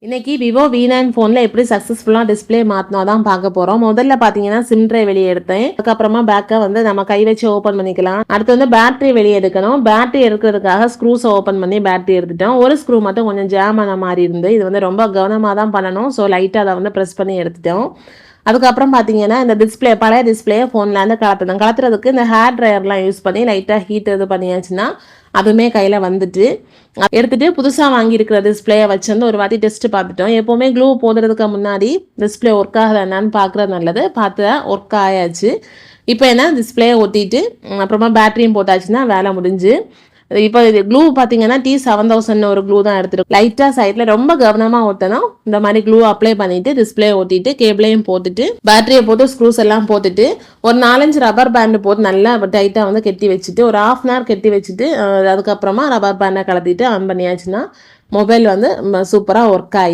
இன்னைக்கு Vivo V9 ஃபோனில் எப்படி சக்ஸஸ்ஃபுல்லாக டிஸ்பிளே மாற்றினா தான் பார்க்க போகிறோம். முதல்ல பார்த்தீங்கன்னா சிம் ட்ரை வெளியே எடுத்தேன். அதுக்கப்புறமா பேக்கை வந்து நம்ம கை வச்சு ஓப்பன் பண்ணிக்கலாம். அடுத்து வந்து பேட்டரி வெளியே எடுக்கணும். பேட்டரி எடுக்கிறதுக்காக ஸ்க்ரூஸை ஓப்பன் பண்ணி பேட்டரி எடுத்துட்டோம். ஒரு ஸ்க்ரூ மட்டும் கொஞ்சம் ஜாம் ஆன மாதிரி இருந்து இது வந்து ரொம்ப கவனமாக தான் பண்ணணும். ஸோ லைட்டாக அதை வந்து ப்ரெஸ் பண்ணி எடுத்துட்டோம். அதுக்கப்புறம் பார்த்தீங்கன்னா இந்த டிஸ்பிளே பழைய டிஸ்பிளே ஃபோன்லேருந்து கலத்துனோம். கலத்துறதுக்கு இந்த ஹேர் ட்ரையர்லாம் யூஸ் பண்ணி லைட்டாக ஹீட் இது பண்ணியாச்சுன்னா அதுவுமே கையில் வந்துட்டு எடுத்துட்டு புதுசாக வாங்கியிருக்கிற டிஸ்பிளேயை வச்சு வந்து ஒரு வாட்டி டெஸ்ட் பார்த்துட்டோம். எப்போவுமே க்ளூ போடுறதுக்கு முன்னாடி டிஸ்பிளே ஒர்க் ஆகுது என்னன்னு பார்க்குறது நல்லது. பார்த்து ஒர்க் ஆயாச்சு. இப்போ என்ன டிஸ்பிளே ஒட்டிட்டு அப்புறமா பேட்டரியும் போட்டாச்சுன்னா வேலை முடிஞ்சு. இப்போ இது க்ளூ பார்த்தீங்கன்னா T7000 ஒரு க்ளூ தான் எடுத்துருக்கோம். லைட்டாக சைடில் ரொம்ப கவனமாக ஒட்டணும். இந்த மாதிரி க்ளூ அப்ளை பண்ணிட்டு டிஸ்பிளே ஒட்டிட்டு கேபிளையும் போட்டுட்டு பேட்டரியை போட்டு ஸ்க்ரூஸ் எல்லாம் போட்டுட்டு ஒரு 4-5 ரப்பர் பேண்டு போட்டு நல்லா டைட்டாக வந்து கெட்டி வச்சுட்டு ஒரு 1/2 hour கெட்டி வச்சுட்டு அதுக்கப்புறமா ரப்பர் பேண்டை கலத்திட்டு ஆன் பண்ணியாச்சுன்னா மொபைல் வந்து சூப்பராக ஒர்க் ஆகிடுச்சு.